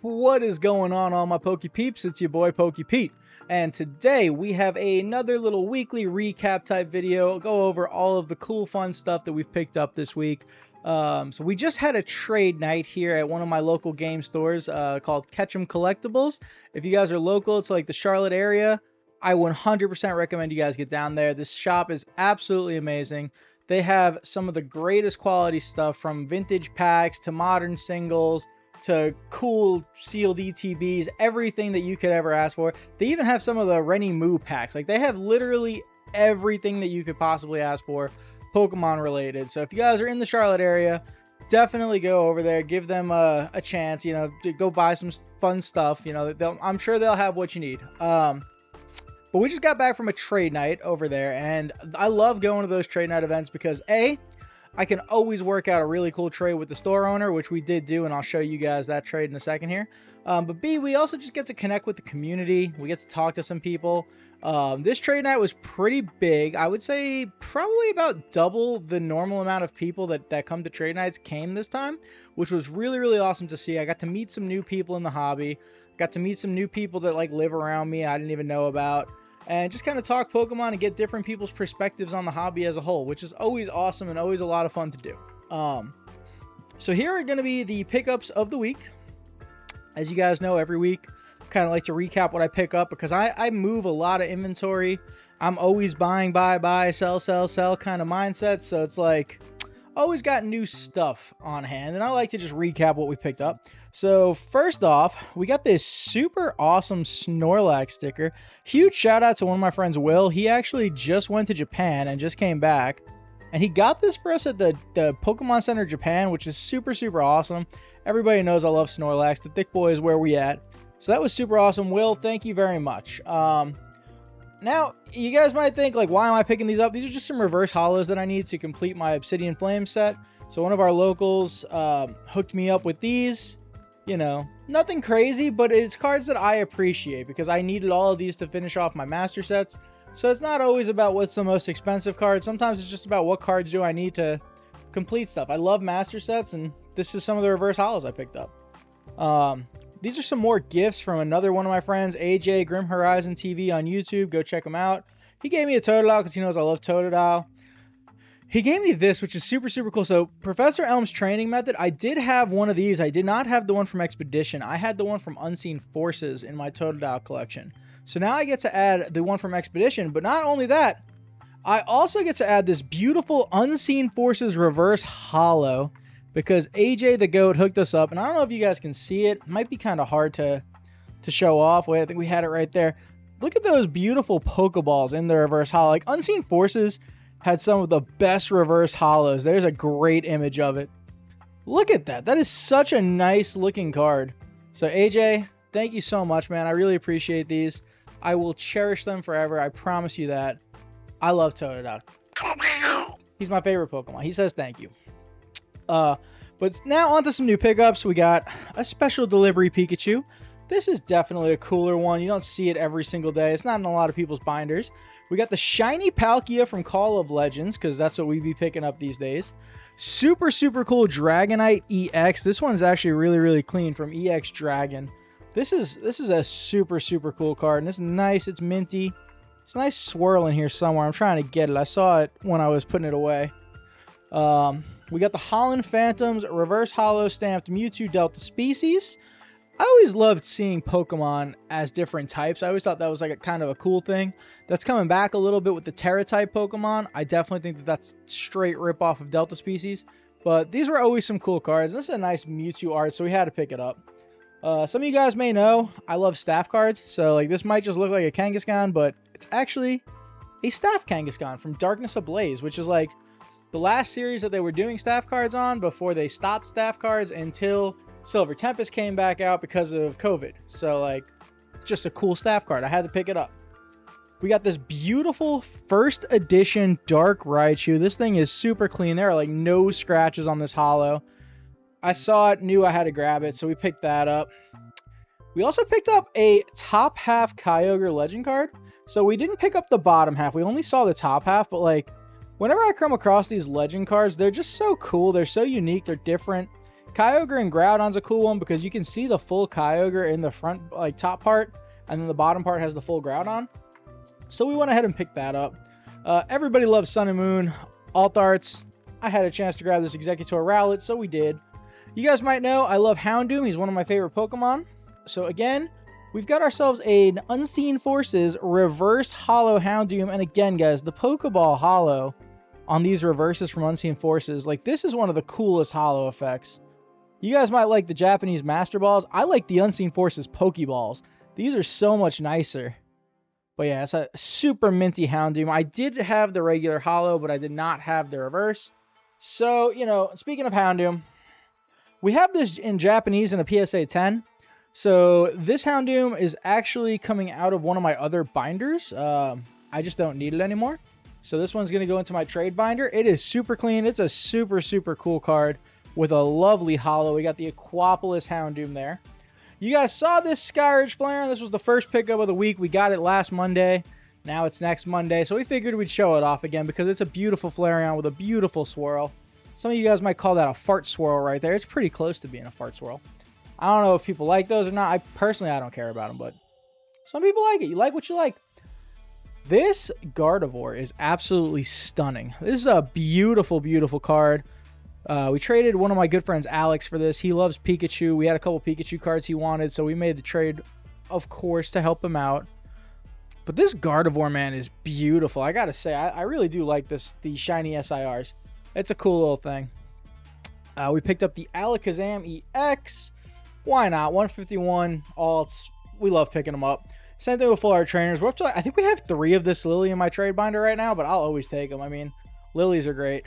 What is going on, all my Poke Peeps? It's your boy Poke Pete, and today we have another little weekly recap type video. Go over all of the cool, fun stuff that we've picked up this week. So we just had a trade night here at one of my local game stores called Ketchum Collectibles. If you guys are local to like the Charlotte area, I 100% recommend you guys get down there. This shop is absolutely amazing. They have some of the greatest quality stuff, from vintage packs to modern singles to cool sealed ETBs, everything that you could ever ask for. They even have some of the Rennie Moo packs. Like, they have literally everything that you could possibly ask for Pokemon related. So if you guys are in the Charlotte area, definitely go over there, give them a chance, you know, to go buy some fun stuff. You know, I'm sure they'll have what you need. But we just got back from a trade night over there, and I love going to those trade night events because A, I can always work out a really cool trade with the store owner, which we did do, and I'll show you guys that trade in a second here. But B, we also just get to connect with the community. We get to talk to some people. This trade night was pretty big. I would say probably about double the normal amount of people that come to trade nights came this time, which was really, really awesome to see. I got to meet some new people in the hobby. Got to meet some new people that like live around me I didn't even know about. And just kind of talk Pokemon and get different people's perspectives on the hobby as a whole, which is always awesome and always a lot of fun to do. So here are going to be the pickups of the week. As you guys know, every week I kind of like to recap what I pick up because I move a lot of inventory. I'm always buying, buy, sell kind of mindset. So it's like always got new stuff on hand, and I like to just recap what we picked up. So first off, we got this super awesome Snorlax sticker. Huge shout out to one of my friends, Will. He actually just went to Japan and just came back, and he got this for us at the Pokemon Center Japan, which is super, super awesome. Everybody knows I love Snorlax. The thick boy is where we at. So that was super awesome. Will, thank you very much. Now, you guys might think, like, why am I picking these up? These are just some reverse holos that I need to complete my Obsidian Flame set. So one of our locals hooked me up with these. You know, nothing crazy, but it's cards that I appreciate because I needed all of these to finish off my master sets. So it's not always about what's the most expensive card. Sometimes it's just about what cards do I need to complete stuff. I love master sets, and this is some of the reverse holos I picked up. These are some more gifts from another one of my friends, AJ Grim Horizon TV on YouTube. Go check him out. He gave me a Totodile because he knows I love Totodile. He gave me this, which is super, super cool. So Professor Elm's training method, I did have one of these. I did not have the one from Expedition. I had the one from Unseen Forces in my Totodile collection. So now I get to add the one from Expedition. But not only that, I also get to add this beautiful Unseen Forces reverse holo because AJ the Goat hooked us up. And I don't know if you guys can see it. It might be kind of hard to show off. Wait, I think we had it right there. Look at those beautiful Pokeballs in the reverse holo. Like, Unseen Forces had some of the best reverse holos. There's a great image of it. Look at that. That is such a nice looking card. So AJ, thank you so much, man. I really appreciate these. I will cherish them forever. I promise you that. I love Totodile. He's my favorite Pokemon. He says thank you. But now on to some new pickups. We got a special delivery Pikachu. This is definitely a cooler one. You don't see it every single day. It's not in a lot of people's binders. We got the shiny Palkia from Call of Legends, because that's what we be picking up these days. Super, super cool Dragonite EX. This one's actually really, really clean from EX Dragon. This is a super, super cool card, and it's nice. It's minty. It's a nice swirl in here somewhere. I'm trying to get it. I saw it when I was putting it away. We got the Holland Phantoms reverse holo stamped Mewtwo Delta Species. I always loved seeing Pokemon as different types. I always thought that was like a kind of a cool thing. That's coming back a little bit with the Terra type Pokemon. I definitely think that that's straight rip off of Delta Species. But these were always some cool cards. This is a nice Mewtwo art, so we had to pick it up. Some of you guys may know I love staff cards. So like this might just look like a Kangaskhan, but it's actually a staff Kangaskhan from Darkness Ablaze, which is like the last series that they were doing staff cards on before they stopped staff cards until Silver Tempest came back out because of COVID. So, like, just a cool staff card. I had to pick it up. We got this beautiful first edition Dark Raichu. This thing is super clean. There are, like, no scratches on this holo. I saw it, knew I had to grab it, so we picked that up. We also picked up a top half Kyogre Legend card. So, we didn't pick up the bottom half. We only saw the top half, but, like, whenever I come across these Legend cards, they're just so cool. They're so unique. They're different. Kyogre and Groudon's a cool one because you can see the full Kyogre in the front, like top part, and then the bottom part has the full Groudon. So we went ahead and picked that up. Everybody loves Sun and Moon alt arts. I had a chance to grab this Executor Rowlet, so we did. You guys might know I love Houndoom. He's one of my favorite Pokemon. So again, we've got ourselves an Unseen Forces reverse holo Houndoom. And again, guys, the Pokeball holo on these reverses from Unseen Forces, like, this is one of the coolest holo effects. You guys might like the Japanese Master Balls. I like the Unseen Forces Pokeballs. These are so much nicer. But yeah, it's a super minty Houndoom. I did have the regular holo, but I did not have the reverse. So, you know, speaking of Houndoom, we have this in Japanese in a PSA 10. So this Houndoom is actually coming out of one of my other binders. I just don't need it anymore. So this one's going to go into my trade binder. It is super clean. It's a super, super cool card with a lovely holo. We got the Aquapolis Houndoom there. You guys saw this Skyridge Flareon. This was the first pickup of the week. We got it last Monday. Now it's next Monday. So we figured we'd show it off again because it's a beautiful Flareon with a beautiful swirl. Some of you guys might call that a fart swirl right there. It's pretty close to being a fart swirl. I don't know if people like those or not. I don't care about them, but some people like it. You like what you like. This Gardevoir is absolutely stunning. This is a beautiful, beautiful card. We traded one of my good friends, Alex, for this. He loves Pikachu. We had a couple Pikachu cards he wanted, so we made the trade, of course, to help him out. But this Gardevoir, man, is beautiful. I gotta say, I really do like the shiny SIRs. It's a cool little thing. We picked up the Alakazam EX. Why not? 151 alts. We love picking them up. Same thing with full art trainers. We're up to, I think we have 3 of this Lily in my trade binder right now, but I'll always take them. I mean, Lilies are great.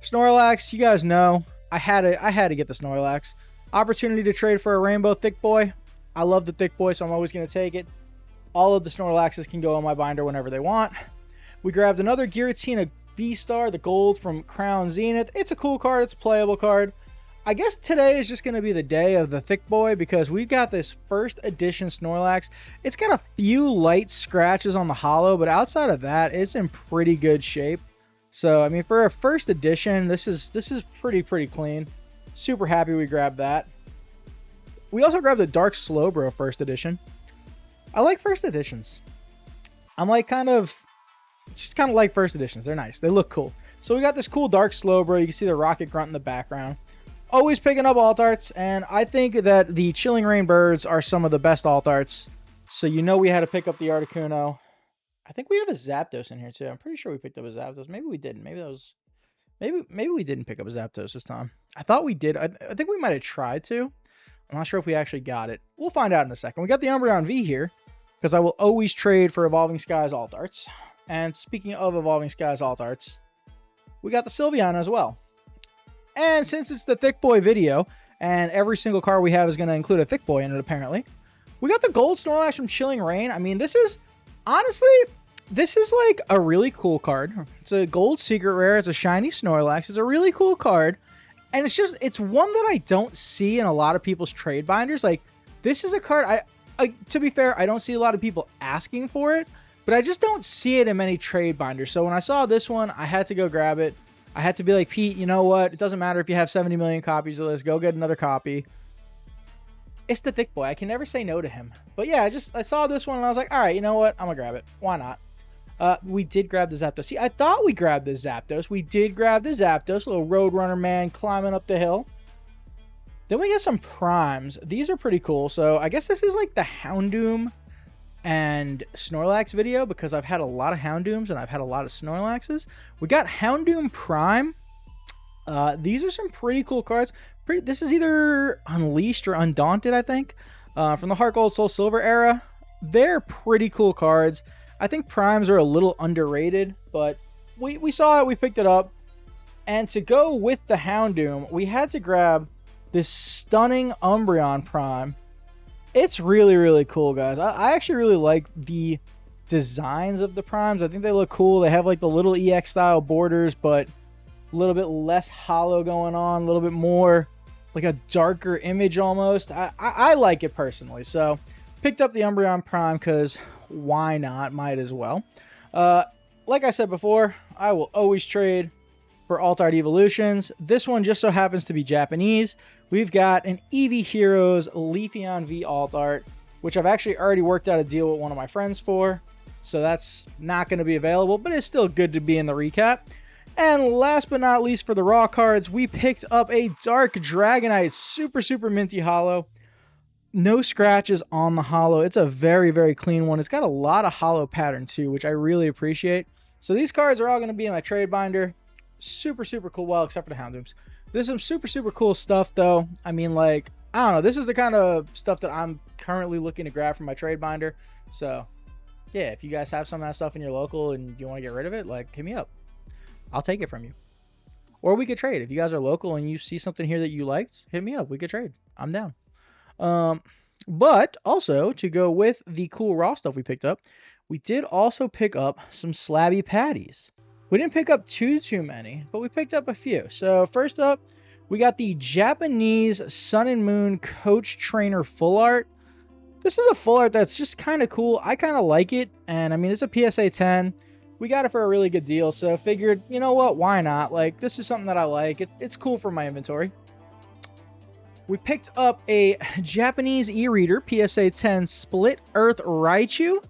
Snorlax, you guys know, I had to get the Snorlax. Opportunity to trade for a Rainbow Thick Boy. I love the Thick Boy, so I'm always going to take it. All of the Snorlaxes can go in my binder whenever they want. We grabbed another Giratina V-Star, the gold from Crown Zenith. It's a cool card. It's a playable card. I guess today is just going to be the day of the Thick Boy because we've got this first edition Snorlax. It's got a few light scratches on the holo, but outside of that, it's in pretty good shape. So, I mean, for a first edition, this is pretty clean. Super happy we grabbed that. We also grabbed the Dark Slowbro first edition. I like first editions. I'm like kind of like first editions. They're nice. They look cool. So we got this cool Dark Slowbro. You can see the Rocket Grunt in the background. Always picking up alt arts, and I think that the Chilling Rain Birds are some of the best alt arts. So you know we had to pick up the Articuno. I think we have a Zapdos in here too. I'm pretty sure we picked up a Zapdos. Maybe we didn't. Maybe we didn't pick up a Zapdos this time. I thought we did. I think we might have tried to. I'm not sure if we actually got it. We'll find out in a second. We got the Umbreon V here because I will always trade for Evolving Skies alt arts. And speaking of Evolving Skies alt arts, we got the Sylveon as well. And since it's the Thick Boy video, and every single card we have is going to include a Thick Boy in it apparently, we got the Gold Snorlax from Chilling Rain. I mean, this is, honestly, this is like a really cool card. It's a Gold Secret Rare. It's a shiny Snorlax. It's a really cool card. And it's one that I don't see in a lot of people's trade binders. Like, this is a card, to be fair, I don't see a lot of people asking for it, but I just don't see it in many trade binders. So when I saw this one, I had to go grab it. I had to be like, Pete, you know what? It doesn't matter if you have 70 million copies of this. Go get another copy. It's the Thick Boy. I can never say no to him. But yeah, I saw this one and I was like, all right, you know what? I'm going to grab it. Why not? We did grab the Zapdos. See, I thought we grabbed the Zapdos. We did grab the Zapdos. Little Roadrunner man climbing up the hill. Then we got some Primes. These are pretty cool. So I guess this is like the Houndoom and Snorlax video because I've had a lot of Houndooms and I've had a lot of Snorlaxes. We got Houndoom Prime. These are some pretty cool cards. This is either Unleashed or Undaunted, I think, from the Heart Gold Soul Silver era. They're pretty cool cards. I think Primes are a little underrated, but we saw it, we picked it up. And to go with the Houndoom, we had to grab this stunning Umbreon Prime. It's really, really cool, guys. I actually really like the designs of the Primes. I think they look cool. They have like the little EX style borders, but a little bit less hollow going on, a little bit more like a darker image almost. I like it personally. So picked up the Umbreon Prime because why not? Might as well. Like I said before, I will always trade for Alt Art Evolutions. This one just so happens to be Japanese. We've got an Eevee Heroes Leafeon V Alt Art, which I've actually already worked out a deal with one of my friends for. So that's not going to be available, but it's still good to be in the recap. And last but not least for the raw cards, we picked up a Dark Dragonite super minty holo. No scratches on the holo. It's a very, very clean one. It's got a lot of holo pattern too, which I really appreciate. So these cards are all going to be in my trade binder. Super cool. Well, except for the Houndooms. There's some super cool stuff though. I mean, like, I don't know. This is the kind of stuff that I'm currently looking to grab from my trade binder. So yeah, if you guys have some of that stuff in your local and you want to get rid of it, like, hit me up. I'll take it from you. Or we could trade. If you guys are local and you see something here that you liked, hit me up. We could trade. I'm down. But also to go with the cool raw stuff we picked up, we did also pick up some slabby patties. We didn't pick up too many, but we picked up a few. So first up, we got the Japanese Sun and Moon Coach Trainer Full Art. This is a full art that's just kind of cool. I kind of like it. And I mean, it's a PSA 10. We got it for a really good deal. So figured, you know what? Why not? Like, this is something that I like. It's cool for my inventory. We picked up a Japanese e-reader, PSA 10 Split Earth Raichu.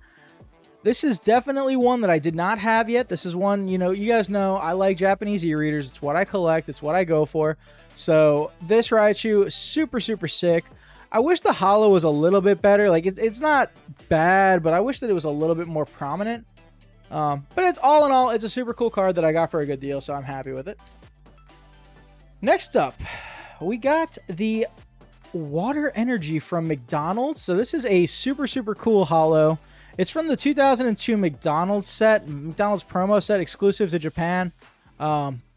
This is definitely one that I did not have yet. This is one, you know, you guys know I like Japanese e-readers. It's what I collect. It's what I go for. So this Raichu, super sick. I wish the holo was a little bit better. Like, it's not bad, but I wish that it was a little bit more prominent. But it's all in all, it's a super cool card that I got for a good deal, so I'm happy with it. Next up, we got the Water Energy from McDonald's. So this is a super cool holo. It's from the 2002 McDonald's promo set exclusive to Japan.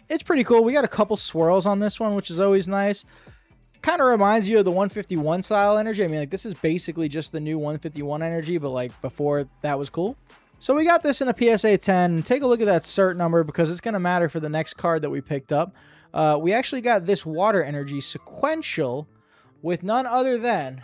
It's pretty cool. We got a couple swirls on this one, which is always nice. Kind of reminds you of the 151 style energy. I mean, like, this is basically just the new 151 energy, but like before that was cool. So we got this in a PSA 10. Take a look at that cert number because it's going to matter for the next card that we picked up. We actually got this Water Energy sequential with none other than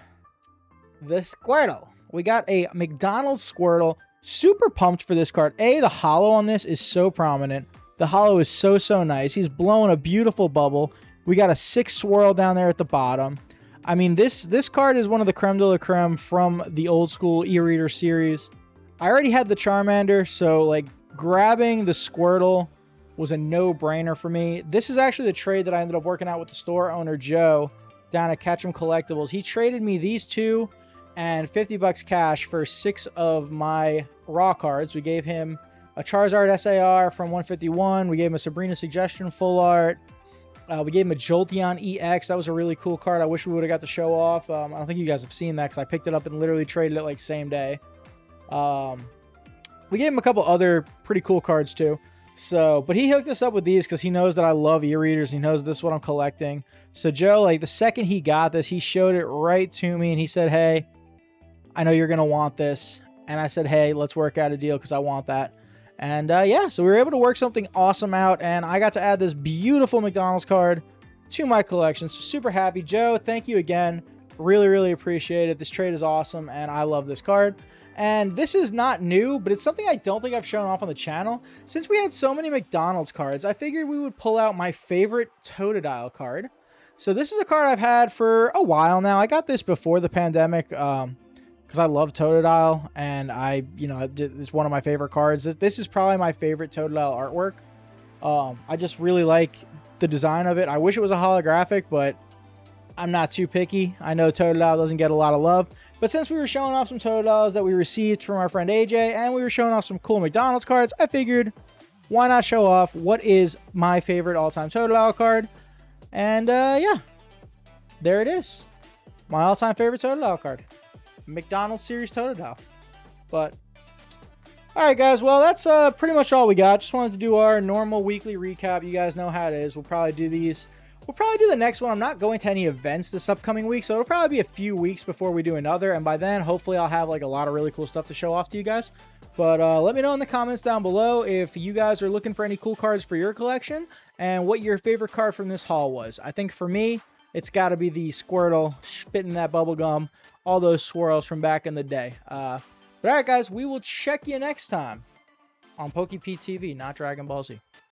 the Squirtle. We got a McDonald's Squirtle. Super pumped for this card. The holo on this is so prominent. The holo is so nice. He's blowing a beautiful bubble. We got a 6 swirl down there at the bottom. I mean, this card is one of the creme de la creme from the old school e-reader series. I already had the Charmander, so like grabbing the Squirtle was a no-brainer for me. This is actually the trade that I ended up working out with the store owner, Joe, down at Ketchum Collectibles. He traded me these two and $50 cash for 6 of my raw cards. We gave him a Charizard SAR from 151. We gave him a Sabrina Suggestion Full Art. We gave him a Jolteon EX. That was a really cool card. I wish we would have got to show off. I don't think you guys have seen that because I picked it up and literally traded it like same day. We gave him a couple other pretty cool cards too. So, but he hooked us up with these because he knows that I love e-readers. He knows this is what I'm collecting. So Joe, like the second he got this, he showed it right to me and he said, "Hey, I know you're going to want this." And I said, "Hey, let's work out a deal because I want that." And yeah, so we were able to work something awesome out and I got to add this beautiful McDonald's card to my collection. So super happy. Joe, thank you again. Really appreciate it. This trade is awesome and I love this card. And this is not new, but it's something I don't think I've shown off on the channel. Since we had so many McDonald's cards, I figured we would pull out my favorite Totodile card. So this is a card I've had for a while now. I got this before the pandemic because I love Totodile, and it's one of my favorite cards. This is probably my favorite Totodile artwork. I just really like the design of it. I wish it was a holographic, but I'm not too picky. I know Totodile doesn't get a lot of love. But since we were showing off some Totodiles that we received from our friend AJ, and we were showing off some cool McDonald's cards, I figured, why not show off what is my favorite all-time Totodile card? And yeah, there it is. My all-time favorite Totodile card. McDonald's series Totodile. But, alright guys, well that's pretty much all we got. Just wanted to do our normal weekly recap. You guys know how it is. We'll probably do these. We'll probably do the next one. I'm not going to any events this upcoming week, so it'll probably be a few weeks before we do another. And by then, hopefully, I'll have like a lot of really cool stuff to show off to you guys. But let me know in the comments down below if you guys are looking for any cool cards for your collection and what your favorite card from this haul was. I think for me, it's got to be the Squirtle spitting that bubble gum, all those swirls from back in the day. But all right, guys, we will check you next time on PokePete TV, not Dragon Ball Z.